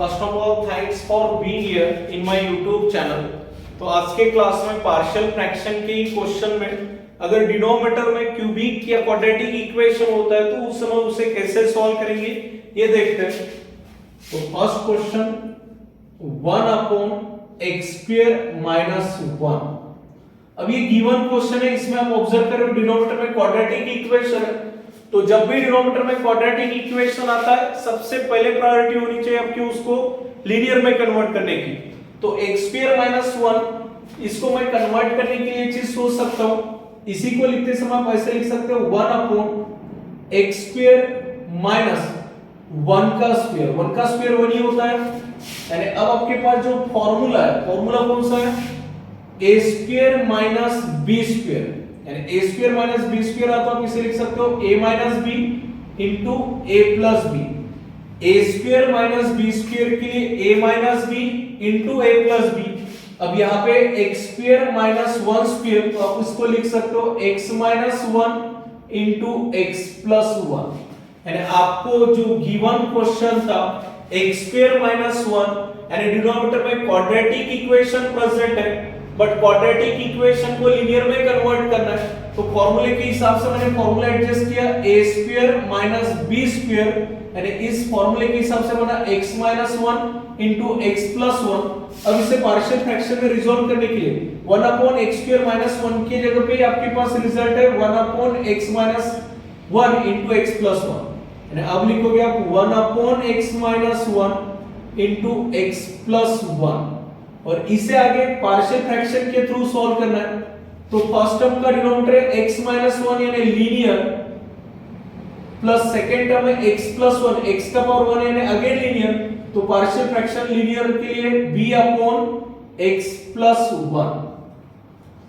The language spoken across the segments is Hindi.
First of all thanks for being here in my YouTube channel. तो आज के क्लास में पार्शियल फ्रैक्शन के क्वेश्चन में अगर डिनोमिनेटर में क्यूबिक या क्वाड्रेटिक इक्वेशन होता है तो उस समय उसे कैसे सॉल्व करेंगे ये देखते हैं। तो first question 1 upon x square minus 1। अब ये गिवन क्वेश्चन है, इसमें हम ऑब्जर्व करें डिनोमिनेटर में क्वाड्रेटिक इक्वेशन है। तो जब भी डिनोमिनेटर में क्वाड्रेटिक इक्वेशन आता है सबसे पहले प्रायोरिटी होनी चाहिए आपकी उसको लीनियर में कन्वर्ट करने की। तो x स्क्वायर माइनस 1 इसको मैं कन्वर्ट करने के लिए चीज सोच सकता हूं, इसी को लिखते समय आप ऐसे लिख सकते हो 1 अपॉन x स्क्वायर माइनस 1 का स्क्वायर। 1 का स्क्वायर 1 ही होता है। यानी अब आपके पास जो फॉर्मूला है, फॉर्मूला कौन सा है? a square minus b square. यानी a square minus b square आता है, आप इसे लिख सकते हो a minus b into a plus b। a square minus b square के लिए a minus b into a plus b। अब यहाँ पे x स्क्वायर माइनस 1 स्क्वायर, तो आप इसको लिख सकते हो x minus 1 into x plus 1। यानी आपको जो गिवन क्वेश्चन था x स्क्वायर माइनस 1 यानी डिनोमिनेटर में क्वाड्रेटिक इक्वेशन प्रेजेंट है बट क्वाड्रेटिक इक्वेशन को लीनियर में कन्वर्ट करना है। तो फॉर्मूले के हिसाब से मैंने फॉर्मूला एडजस्ट किया a square minus b square, यानी इस फॉर्मूले के हिसाब से बना x minus 1 into x plus 1। अब इसे पार्शियल फ्रैक्शन में रिजॉल्व करने के लिए 1 अपॉन x स्क्वायर माइनस 1 की जगह पे आपके पास रिजल्ट है 1 upon x minus 1 into x plus 1। यानी अब लिखोगे आप 1 upon x minus 1 into x plus 1 और इसे आगे पार्शियल फ्रैक्शन के थ्रू सॉल्व करना है। तो फर्स्ट टर्म का डिनोमिनेटर है x माइनस 1 यानी लीनियर प्लस सेकंड टर्म है x प्लस 1, x का पावर 1 यानी अगेन लीनियर। तो पार्शियल फ्रैक्शन लीनियर के लिए b अपॉन x प्लस 1।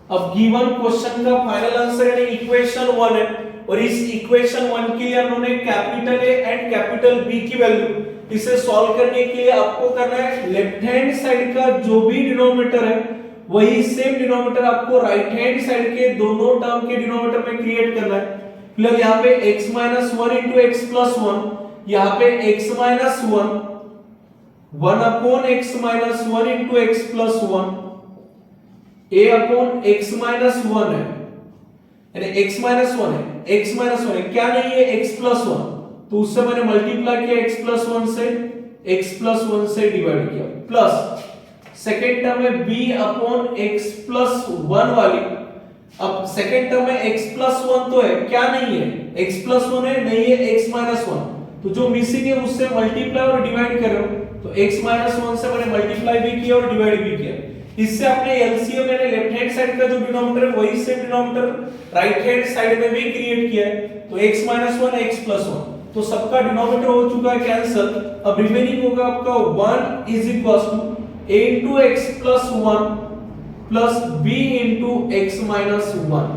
अब गिवन क्वेश्चन का फाइनल आंसर यानी इक्वेशन 1 है और इस इक्वेशन 1 के लिए हमने capital A and capital B की वैल्यू, इसे सॉल्व करने के लिए आपको करना है लेफ्ट हैंड साइड का जो भी डिनोमिनेटर है वही सेम डिनोमिनेटर आपको राइट हैंड साइड के दोनों टर्म के डिनोमिनेटर में क्रिएट करना है। फिलहाल यहाँ पे x minus 1 into x plus 1, यहाँ पे x minus 1 upon x minus 1 into x plus 1 a upon x minus 1 है, यानी x माइनस 1 है, x माइनस 1 है, क्या नहीं है x प्लस 1, तो उससे मैंने मल्टीप्लाई किया x प्लस 1 से, x प्लस 1 से डिवाइड किया, प्लस सेकेंड टर्म है b अपॉन x प्लस 1 वाली। अब सेकेंड टर्म में x प्लस 1 तो है, क्या नहीं है x प्लस 1 है, नहीं है x माइनस 1, तो जो मिसिंग है उससे मल्टीप्लाई और डिवाइड कर रहे हो। तो x माइनस 1 से मैंने मल्टीप्लाई भी किया और डिवाइड भी किया। इससे अपने एलसीएम मैंने लेफ्ट हैंड साइड का जो डिनोमिनेटर है वही same denominator right hand side में भी क्रिएट किया है। तो x माइनस 1 x प्लस 1, तो सबका डिनोमिनेटर हो चुका है कैंसिल। अब रिमेनिंग होगा आपका 1 is equal to a into x plus 1 plus b into x minus 1,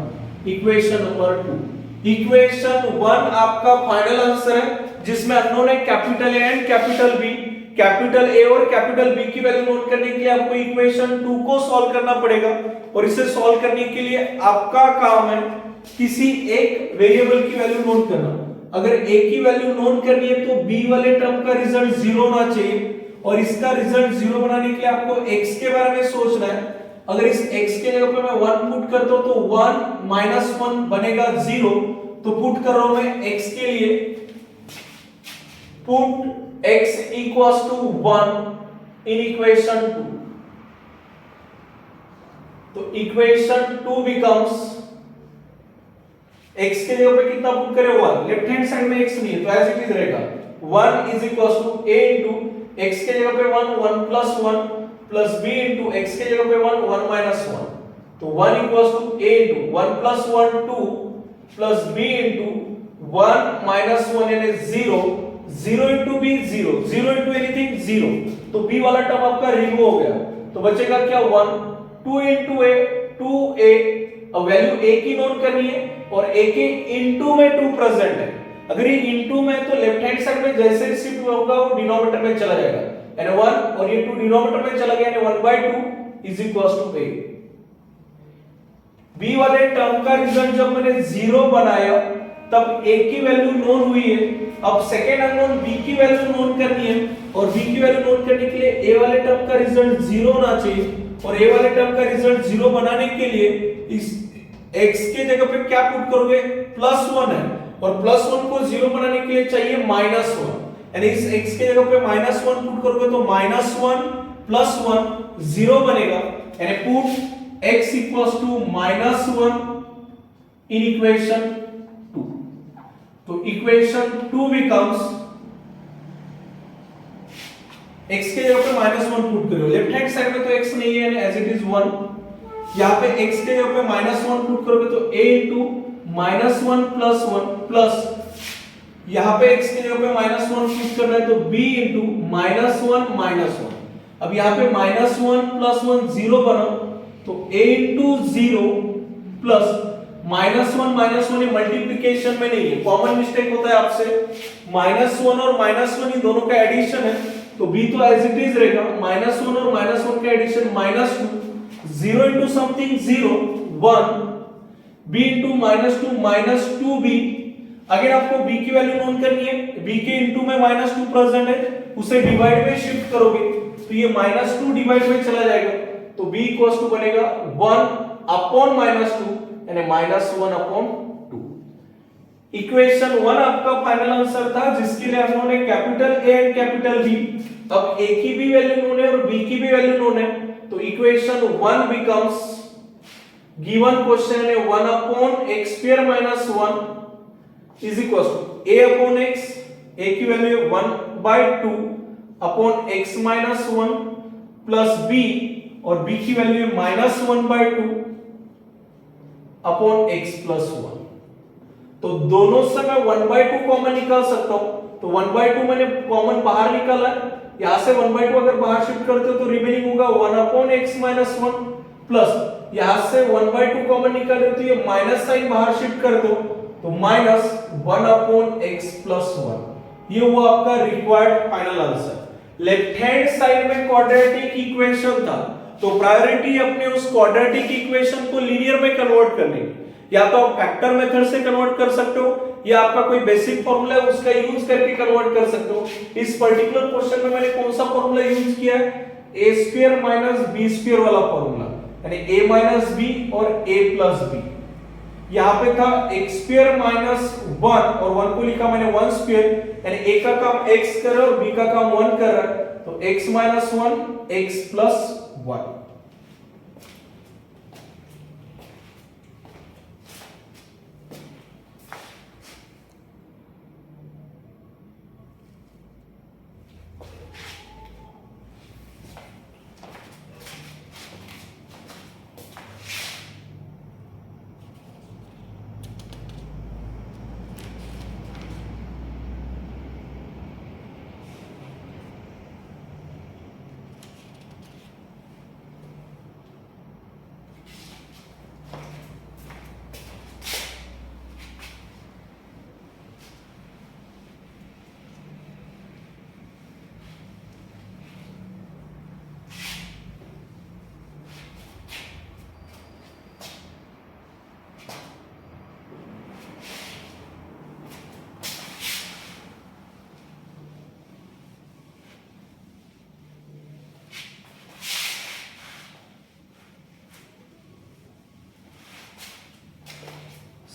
equation number 2। Equation 1 आपका फाइनल आंसर है जिसमें अननोन है capital A and capital B। Capital A और कैपिटल B की वैल्यू नोट करने के लिए आपको इक्वेशन 2 को सॉल्व करना पड़ेगा और इसे सॉल्व करने के लिए आपका काम है किसी एक वेरिएबल की वैल्यू नोट करना। अगर a की वैल्यू नोट करनी है तो b वाले टर्म का रिजल्ट 0 होना चाहिए और इसका रिजल्ट 0 बनाने के लिए आपको x के बारे में सोचना है। अगर इस x के जगह पे मैं 1 पुट करता हूं तो 1 माइनस 1 बनेगा 0, तो पुट कर रहा हूं मैं x के लिए, put x equals to 1 in equation 2। तो इक्वेशन 2 बिकम्स x के जगह पे कितना पुट करें 1, लेफ्ट हैंड साइड में x नहीं है तो एज इट इज रहेगा 1 is equals to a into x के जगह पे 1 plus 1 plus b into x के जगह पे 1 माइनस 1, तो 1 equals to a into 1 plus 1 2 plus b into 1 minus 1 यानी 0, 0 इनटू b 0, 0 इनटू एनीथिंग 0, तो b वाला टर्म आपका रिमूव हो गया। तो बचेगा क्या 1, 2 इनटू a 2a। अब वैल्यू a की नोट करनी है और a के इनटू में 2 प्रेजेंट है। अगर ये इनटू में तो लेफ्ट हैंड साइड में जैसे शिफ्ट होगा वो डिनोमिनेटर में चला जाएगा, यानी 1 और ये 2 डिनोमिनेटर में चला गया यानी 1/2 is equals to a। b वाले टर्म का रिजल्ट जब मैंने 0 बनाया तब a की वैल्यू नोन हुई है। अब सेकेंड अननोन b की वैल्यू नोन करनी है, और b की वैल्यू नोन करने के लिए a वाले टर्म का रिजल्ट 0 होना चाहिए, और a वाले टर्म का रिजल्ट 0 बनाने के लिए इस x के जगह पे क्या पुट करोगे, +1 है, और +1 को 0 बनाने के लिए चाहिए -1, यानी इस x के जगह पे -1 पुट करोगे तो -1 +1 0 बनेगा, यानी पुट x -1 in equation 2. तो equation 2 becomes x के जगह पे -1 पुट करो, लेफ्ट हैंड साइड में तो x नहीं है, एज इट इज 1, यहाँ पे x के जगह पे -1 पुट करोगे तो a into -1 + 1 प्लस यहाँ पे x के जगह पे -1 पुट करना है तो b into -1 -1, अब यहाँ पे -1 + 1 0 बना तो a into 0 प्लस -1 ये मल्टीप्लिकेशन में नहीं है, कॉमन मिस्टेक होता है आपसे, -1 और -1 इन दोनों का एडिशन है, तो b तो एज इट इज रहेगा, -1 और -1 का addition -2, 0 into something 0 1, b into -2 2b, अगर आपको b की वैल्यू नोन करनी है, b के इनटू में -2 प्रेजेंट है, उसे डिवाइड में शिफ्ट करोगे तो ये -2 डिवाइड में चला जाएगा, तो b इक्वल्स टू बनेगा 1 अपॉन -2 यानी -1/2। इक्वेशन 1 आपका फाइनल आंसर था, जिसके लिए हम लोगों ने capital A and capital B, अब A की भी वैल्यू नोन है और B की भी वैल्यू नोन है, तो इक्वेशन 1 बिकम्स, गिवन क्वेश्चन है 1/x² - 1 is equal to a/x, a की वैल्यू है 1/2 अपॉन x - 1 प्लस b, और b की वैल्यू है -1/2 अपॉन x + 1, तो दोनों से मैं 1/2 कॉमन निकाल सकता हूं, तो 1/2 मैंने कॉमन बाहर निकाला है, यहां से 1/2 अगर बाहर शिफ्ट करते हो तो रिमेनिंग होगा 1/x - 1 प्लस यहां से 1/2 कॉमन निकाल रहे हो तो ये माइनस साइन बाहर शिफ्ट कर दो तो -1/x + 1, ये हुआ आपका required final answer. Left hand side में क्वाड्रेटिक इक्वेशन था, तो प्रायोरिटी अपने उस क्वाड्रेटिक इक्वेशन को लीनियर में कन्वर्ट करने की, या तो आप फैक्टर मेथड से कन्वर्ट कर सकते हो, या आपका कोई बेसिक फॉर्मूला है उसका यूज करके कन्वर्ट कर सकते हो। इस पर्टिकुलर क्वेश्चन में मैंने कौन सा फॉर्मूला यूज किया है, a² - b² वाला फॉर्मूला, यानी a - b और a + b। यहां पे था x² - 1 और 1 को लिखा मैंने 1², यानी a का काम x कर रहा है और b का काम 1 कर रहा है, तो x - 1 x + 1।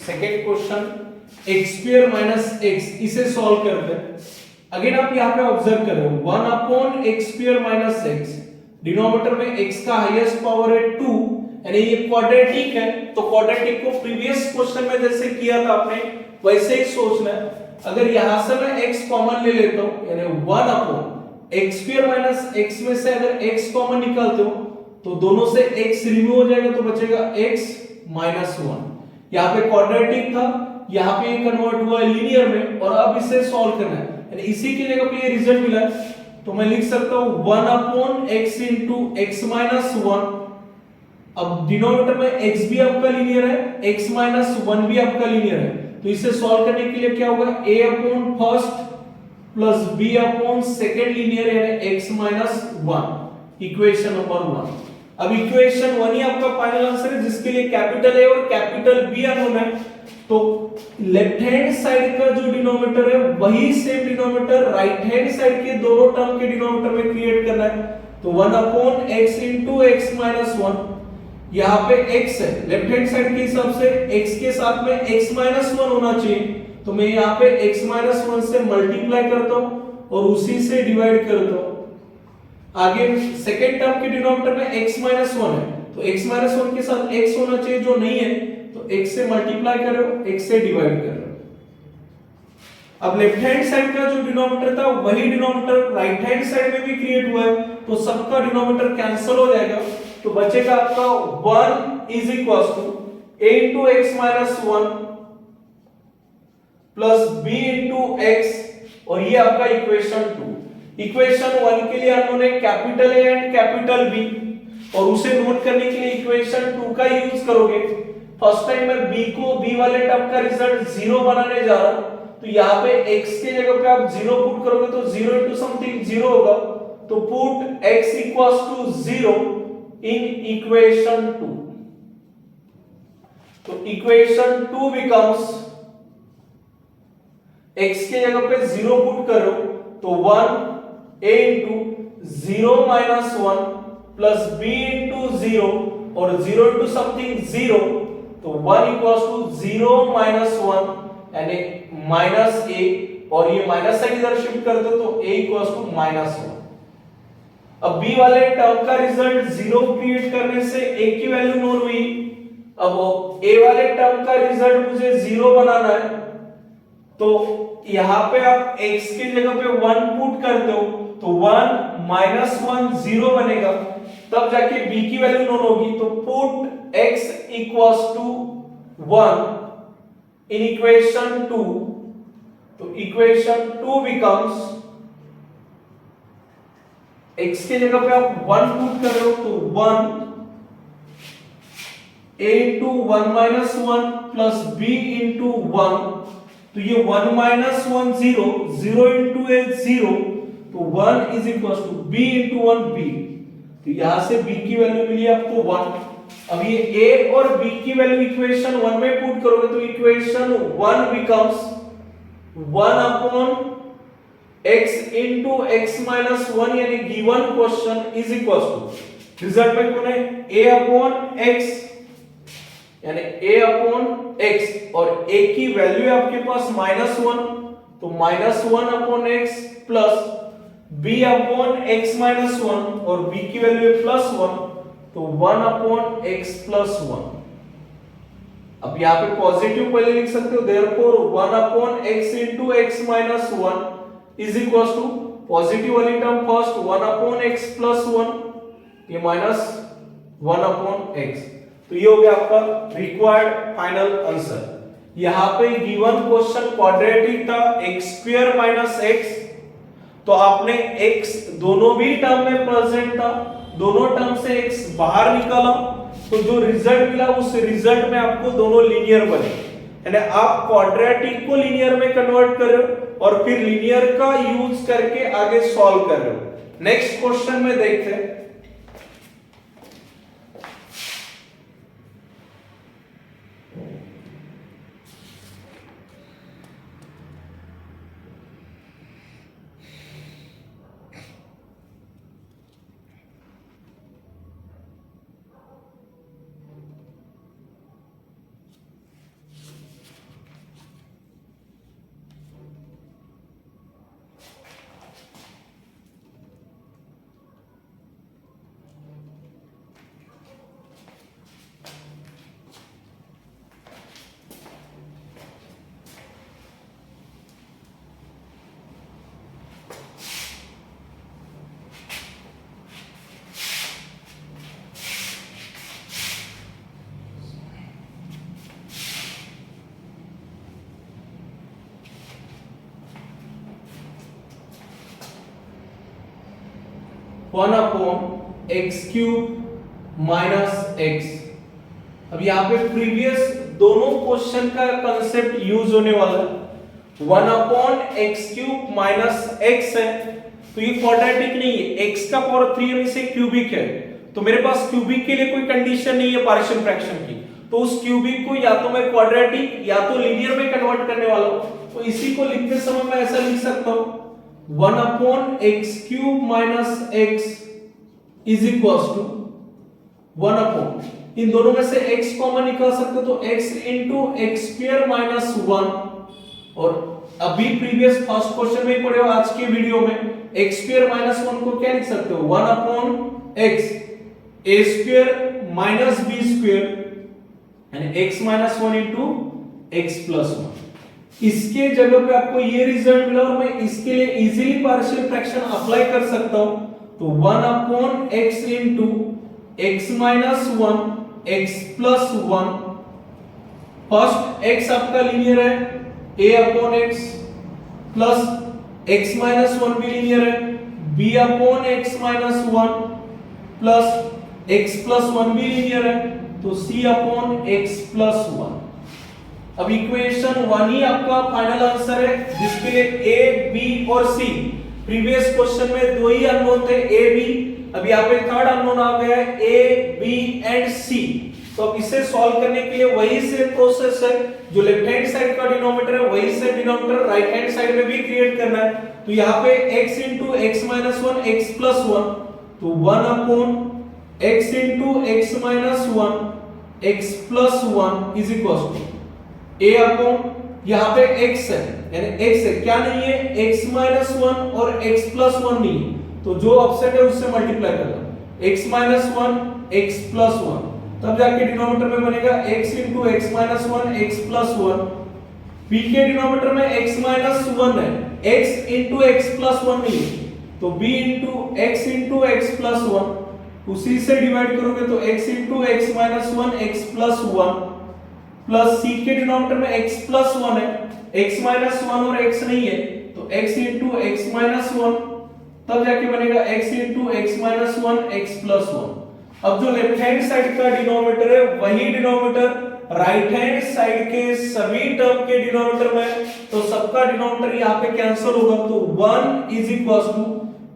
Second question x² - x, इसे सॉल्व करते हैं। अगेन आप यहां पे ऑब्जर्व कर रहे हो 1/x² - x, डिनोमिनेटर में x का हाईएस्ट पावर है 2, यानी ये क्वाड्रेटिक है, तो क्वाड्रेटिक को प्रीवियस क्वेश्चन में जैसे किया था आपने वैसे ही सोचना है। अगर यहां से मैं x कॉमन ले लेता हूं, यानी 1/x² - x में से अगर x कॉमन निकालते हो तो दोनों से x रिमूव हो जाएगा तो बचेगा x - 1। यहाँ पे क्वाड्रेटिक था, यहाँ पे ये कन्वर्ट हुआ है लीनियर में, और अब इसे सॉल्व करना है, यानी इसी की जगह पे ये रिजल्ट मिला है, तो मैं लिख सकता हूं 1/x × x - 1। अब डिनोमिनेटर में x भी आपका लीनियर है, x - 1 भी आपका लीनियर है, तो इसे सॉल्व करने के लिए क्या होगा, a/1 प्लस b/2 लीनियर यानी x - 1, इक्वेशन नंबर 1। अब इक्वेशन 1 ही आपका फाइनल आंसर है, जिसके लिए कैपिटल A और कैपिटल B अननोन है। तो लेफ्ट हैंड साइड का जो डिनोमिनेटर है वही same denominator right hand side के दोनों टर्म के डिनोमिनेटर में क्रिएट करना है। तो 1 upon x into x minus 1, यहाँ पे x है, लेफ्ट हैंड साइड के हिसाब से x के साथ में x माइनस 1 होना चाहिए, तो मैं यहाँ पे x माइनस 1 से मल्टीप्लाई करता हूँ और उसी से डिवाइड करता हूँ। आगे सेकेंड टर्म के डिनोमिनेटर में x माइनस 1 है, तो x माइनस 1 के साथ x होना चाहिए जो नहीं है, तो x से मल्टीप्लाई कर रहे हो, x से डिवाइड कर रहे हो। अब लेफ्ट हैंड साइड का जो डिनोमिनेटर था वही डिनोमिनेटर राइट हैंड साइड में भी क्रिएट हुआ है, तो सबका डिनोमिनेटर कैंसिल हो जाएगा, तो बचेगा आपका 1 is equal to a into x minus 1 plus b into x, और ये आपका इक्वेशन 2। इक्वेशन 1 के लिए हम लोगों ने capital A and capital B, और उसे नोट करने के लिए इक्वेशन 2 का यूज करोगे। फर्स्ट टाइम मैं b को b वाले टर्म का रिजल्ट 0 बनाने जा रहा हूं, तो यहाँ पे x के जगह पे आप 0 पुट करोगे तो 0 इंटू समथिंग 0 होगा, तो put x equals to 0 in equation 2। तो इक्वेशन 2 बिकम्स, x के जगह पे 0 पुट करो तो 1 a into 0 minus 1 plus b into 0, और 0 इंटू समथिंग 0, तो 1 इक्वल्स टू 0 माइनस 1 यानी माइनस a, और ये माइनस साइन इधर शिफ्ट कर दो तो a इक्वल्स टू माइनस 1। अब b वाले टर्म का रिजल्ट 0 क्रिएट करने से a की वैल्यू नोन हुई। अब a वाले टर्म का रिजल्ट मुझे 0 बनाना है, तो यहां पे आप x की जगह पे 1 पुट करते हो तो 1 माइनस 1 0 बनेगा, तब जाके b की वैल्यू नोन होगी, तो put x equals to 1 in equation 2। तो इक्वेशन 2 बिकम्स, x के जगह पे आप 1 पुट कर रहे हो तो 1 a into 1 minus 1 plus b into 1, तो ये 1 माइनस 1 0, 0 इंटू a 0, तो 1 is equal to b into 1 b, तो यहां से b की वैल्यू मिली आपको 1। अब ये a और b की वैल्यू इक्वेशन 1 में पुट करोगे तो equation 1 becomes 1 upon x into x minus 1 यानी given question is equal to, result में कौन है a अपॉन x यानी a अपॉन x, और a की वैल्यू है आपके पास माइनस 1, तो minus 1 upon x plus b upon x minus 1, और b की वैल्यू है प्लस 1, तो 1 अपॉन x प्लस 1। अब यहाँ पे पॉजिटिव पहले लिख सकते हो, therefore 1 upon x into x minus 1 is equal to positive वाली term first 1 upon x plus 1, ये माइनस 1 अपॉन x, तो ये हो गया आपका रिक्वायर्ड फाइनल आंसर। यहाँ पे गिवन क्वेश्चन क्वाड्रेटिक था x स्क्वायर माइनस x, तो आपने x दोनों भी टर्म में प्रेजेंट था, दोनों टर्म से x बाहर निकाला, तो जो रिजल्ट मिला उस रिजल्ट में आपको दोनों लीनियर बने, यानी आप क्वाड्रेटिक को लीनियर में कन्वर्ट कर रहे हो और फिर लीनियर का यूज करके आगे सॉल्व कर रहे हो। नेक्स्ट क्वेश्चन में देखते हैं। One upon x cube minus x. अब यहाँ पे प्रीवियस दोनों क्वेश्चन का कंसेप्ट यूज होने वाला है। One upon x cube minus x है, तो ये क्वाड्रेटिक नहीं है, x का पावर 3 है, इसे क्यूबिक है, तो मेरे पास क्यूबिक के लिए कोई कंडीशन नहीं है पार्शियल फ्रैक्शन की, तो उस क्यूबिक को या तो मैं क्वाड्रेटिक या तो लीनियर में कन्वर्ट करने वाला हूं। तो इसी को लिखते समय मैं ऐसा लिख सकता हूं 1 upon x cube minus x is equal to 1 upon, इन दोनों में से x कॉमन निकाल सकते हो तो x into x square minus 1, और अभी प्रीवियस फर्स्ट क्वेश्चन में ही पढ़े हो आज के वीडियो में एक्स स्क्वायर माइनस 1 को क्या लिख सकते हो 1 अपॉन एक्स ए स्क्वायर माइनस बी स्क्वायर यानी x minus 1 into x plus 1। इसके जगह पे आपको ये रिजल्ट मिला और मैं इसके लिए इजीली पार्शियल फ्रैक्शन अप्लाई कर सकता हूं, तो 1 upon x into x minus 1 x plus 1। First x आपका लीनियर है a upon x plus x minus 1 भी लीनियर है b upon x minus 1 plus x plus 1 भी लीनियर है तो c अपॉन x प्लस 1। अब इक्वेशन 1 ही आपका फाइनल आंसर है जिसके लिए a b और c, प्रीवियस क्वेश्चन में दो ही अननोन थे a b, अब यहाँ पे थर्ड अननोन आ गया है a b एंड c। तो अब इसे सॉल्व करने के लिए वही से प्रोसेस है, जो लेफ्ट हैंड साइड का डिनोमिनेटर है वही से डिनोमिनेटर राइट हैंड साइड में भी क्रिएट करना है। तो यहाँ पे x into x minus 1 x plus 1, तो 1 upon x into x minus 1 x plus 1 is equal to a upon यहाँ पे x है यानी x है क्या नहीं है x माइनस 1 और x प्लस 1 नहीं है, तो जो ऑफसेट है उससे मल्टीप्लाई करना x माइनस 1 x प्लस 1, तब जाके डिनोमिनेटर में बनेगा x into x minus 1 x plus 1। b के डिनोमिनेटर में x माइनस 1 है x इंटू एक्स प्लस 1 नहीं है, तो b इंटू एक्स प्लस 1 उसी से डिवाइड करोगे तो x into x minus 1 x plus 1 plus c के डिनोमिनेटर में x प्लस 1 है x माइनस 1 और x नहीं है तो x इंटू एक्स माइनस 1, तब जाके बनेगा x into x minus 1 x plus 1। अब जो लेफ्ट हैंड साइड का डिनोमिनेटर है वही डिनोमिनेटर राइट हैंड साइड के सभी टर्म के डिनोमिनेटर में, तो सबका डिनोमिनेटर यहाँ पे कैंसिल होगा तो 1 is equal to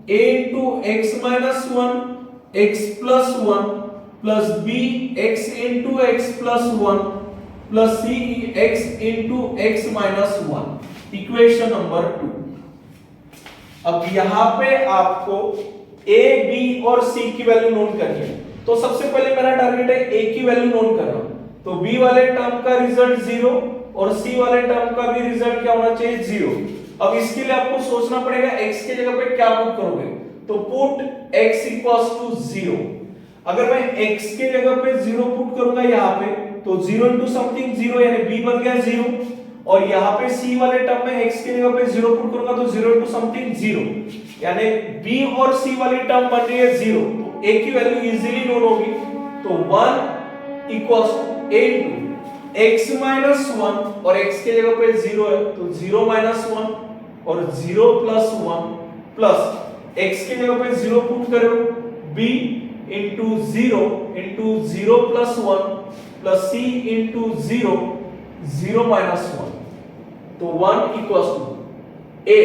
a into x minus 1 x plus 1 plus b x into x plus 1 plus c x into x minus 1, equation number 2। अब यहां पे आपको a b और c की वैल्यू नोट करनी है, तो सबसे पहले मेरा टारगेट है a की वैल्यू नोट करना, तो b वाले टर्म का रिजल्ट 0 और c वाले टर्म का भी रिजल्ट क्या होना चाहिए 0। अब इसके लिए आपको सोचना पड़ेगा x की जगह पे क्या पुट करोगे, तो पुट x इक्वल्स टू 0। अगर मैं x की जगह पे 0 पुट करूंगा यहाँ पे तो 0 इंटू समथिंग 0 यानी b बन गया 0, और यहाँ पे c वाले टर्म में x की जगह पे 0 पुट करूंगा तो 0 इंटू समथिंग 0 यानी b और c वाली टर्म बन रही है 0, तो a की वैल्यू इजीली नोन होगी, तो 1 equals to a into x minus 1 और x की जगह पे 0 है तो 0 माइनस 1 और 0 प्लस 1 प्लस x की जगह पे 0 पुट करो b into 0 plus 1 plus c into 0 minus 1, तो 1 equals to a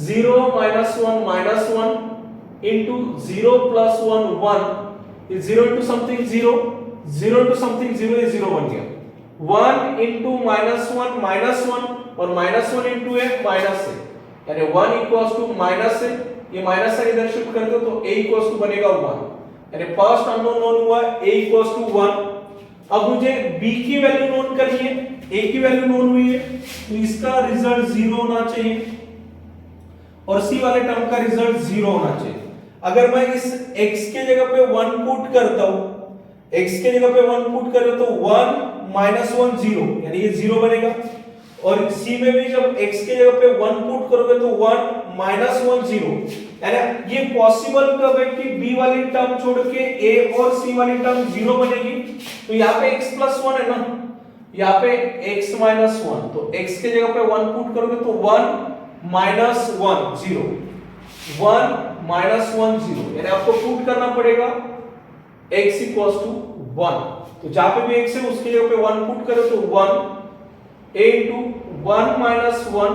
0 minus 1 into 0 plus 1 is 0 into something 0 into something 0 ये 0 बन गया, 1 इंटू माइनस 1 और माइनस 1 इंटू ए माइनस है यानी 1 इक्वल्स टू माइनस है, ये माइनस साइन इधर शिफ्ट कर दो तो a इक्वल्स टू बनेगा 1 यानी फर्स्ट अननोन नोन हुआ a इक्वल्स टू 1। अब मुझे b की वैल्यू नोट करनी है, a की वैल्यू नोन हुई है तो इसका रिजल्ट 0 होना चाहिए और c वाले टर्म का रिजल्ट 0 होना चाहिए। अगर मैं इस x के जगह पे 1 पुट करता हूं, x के जगह पे 1 पुट करो तो 1 माइनस 1 0 यानी ये 0 बनेगा, और c में भी जब x के जगह पे 1 पुट करोगे तो 1 माइनस 1 0 यानी ये पॉसिबल कब है कि b वाली टर्म छोड़ के a और c वाली टर्म 0 बनेगी, तो यहाँ पे x प्लस 1 है ना, यहाँ पे x माइनस 1, तो x के जगह पे 1 पुट करोगे तो 1 माइनस 1 0 1 माइनस 1 0 यानी आपको पुट करना पड़ेगा x इक्वल्स टू 1, तो जहां पे भी x है उसके जगह पे 1 पुट करो तो 1 a into 1 minus 1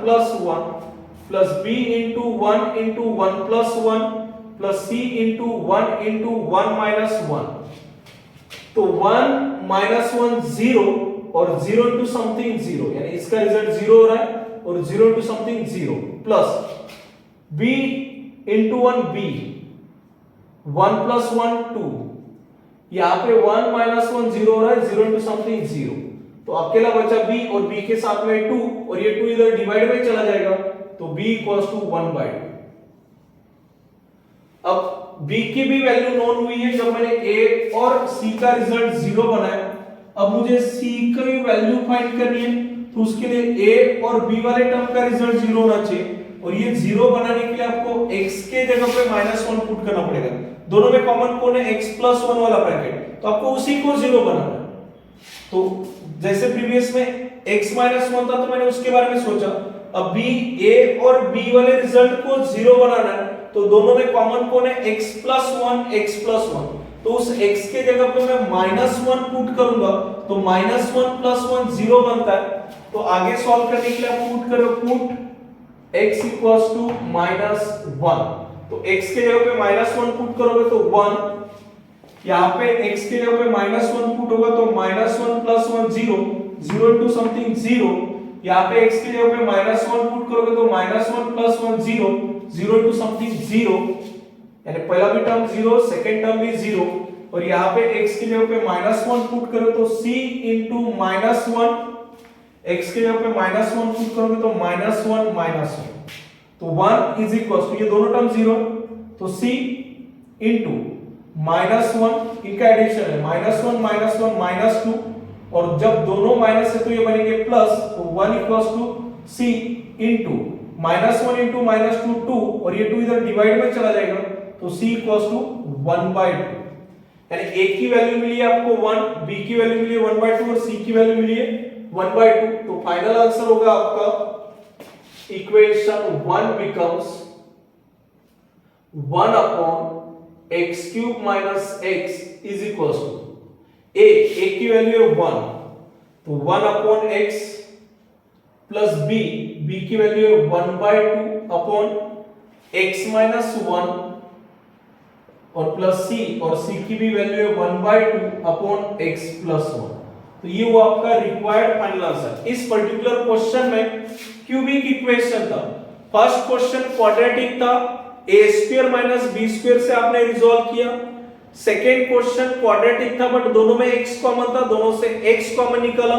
plus 1 plus b into 1 plus 1 plus c into 1 minus 1, तो 1 माइनस 1 0 और 0 इंटू समथिंग 0, यानी इसका रिजल्ट 0 हो रहा है और 0 into something 0 plus b into 1 b, 1 plus 1 2, यहां पे 1 माइनस 1 0 हो रहा है, 0 इंटू समथिंग 0, तो अकेला बचा b और b के साथ में 2 और ये 2 इधर डिवाइड में चला जाएगा तो b इक्वल्स टू 1/2। अब b की भी वैल्यू नोन हुई है जब मैंने a और c का रिजल्ट 0 बनाया। अब मुझे c की भी वैल्यू फाइंड करनी है, तो उसके लिए a और b वाले टर्म का रिजल्ट 0 होना चाहिए और ये 0 बनाने के लिए आपको x के जगह पे -1 पुट करना पड़ेगा। दोनों में कॉमन कौन है? x प्लस 1 वाला ब्रैकेट, तो आपको उसी को 0 बनाना है। तो जैसे प्रीवियस में x माइनस 1 था तो मैंने उसके बारे में सोचा, अब b a और b वाले रिजल्ट को 0 बनाना है, तो दोनों में कॉमन कौन है? x प्लस 1, तो उस x के जगह पे मैं -1 पुट करूंगा तो -1 प्लस 1 0 बनता है। तो आगे सॉल्व करने के लिए आप पुट करो, पुट x इक्वल्स टू -1, तो x के जगह पे -1 पुट करोगे तो 1, यहाँ पे x के जगह पे -1 पुट होगा तो -1 प्लस 1 0, 0 इंटू समथिंग 0, यहाँ पे x के जगह पे -1 पुट करोगे तो -1 प्लस 1 0, 0 इंटू समथिंग 0, यानी पहला भी टर्म 0, सेकंड टर्म भी 0, और यहाँ पे x की जगह पे -1 पुट करो तो c इंटू -1, x की जगह पे -1 पुट करोगे तो -1, तो 1 इज इक्वल टू, ये दोनों टर्म 0, तो c इंटू -1, इनका एडिशन है, -1 -2, और जब दोनों माइनस है तो ये बनेंगे प्लस, तो 1 equals to c into -1 into -2 2, और ये 2 इधर डिवाइड में चला जाएगा तो c इक्वल्स टू 1/2, यानी a की वैल्यू मिली है आपको 1, b की वैल्यू मिली है 1/2 और c की वैल्यू मिली है 1/2, तो फाइनल आंसर होगा आपका equation 1 becomes 1 upon x cube minus x is equal to a की वैल्यू है 1, तो 1 अपॉन x प्लस b की वैल्यू है 1/2 अपॉन x माइनस 1 और प्लस c, और c की भी वैल्यू है 1/2 अपॉन x प्लस 1। तो ये वो आपका रिक्वायर्ड फाइनल आंसर। इस पर्टिकुलर क्वेश्चन में क्यूबिक इक्वेशन था, फर्स्ट क्वेश्चन क्वाड्रेटिक था, a square minus b square से आपने रिजॉल्व किया। सेकेंड क्वेश्चन क्वाड्रेटिक था बट दोनों में x कॉमन था, दोनों से x कॉमन निकला।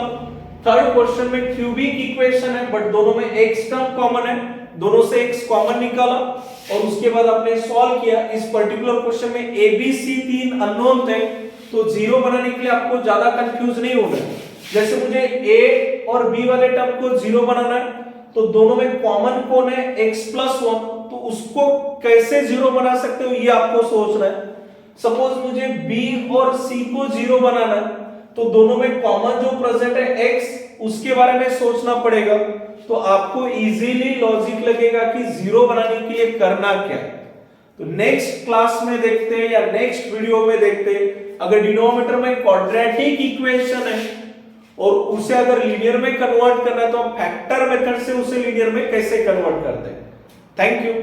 थर्ड क्वेश्चन में क्यूबिक इक्वेशन है बट दोनों में x टर्म कॉमन है, दोनों से x कॉमन निकाला और उसके बाद आपने सॉल्व किया। इस पर्टिकुलर क्वेश्चन में a b c तीन अननोन थे, तो जीरो बनाने के लिए आपको ज्यादा कंफ्यूज नहीं होना है। जैसे मुझे a और b वाले टर्म को जीरो बनाना है तो दोनों में कॉमन कौन है? x प्लस 1, तो उसको कैसे जीरो बना सकते हो ये आपको सोचना है। सपोज मुझे b और c को जीरो बनाना है तो दोनों में कॉमन जो प्रेजेंट है x, उसके बारे में सोचना पड़ेगा, तो आपको इजीली लॉजिक लगेगा कि जीरो बनाने के लिए करना क्या है। तो नेक्स्ट क्लास में देखते हैं या नेक्स्ट वीडियो में देखते हैं, अगर डिनोमिनेटर में क्वाड्रेटिक इक्वेशन है और उसे अगर लीनियर में कन्वर्ट करना है तो हम फैक्टर मेथड से उसे लीनियर में कैसे कन्वर्ट करते हैं। Thank you.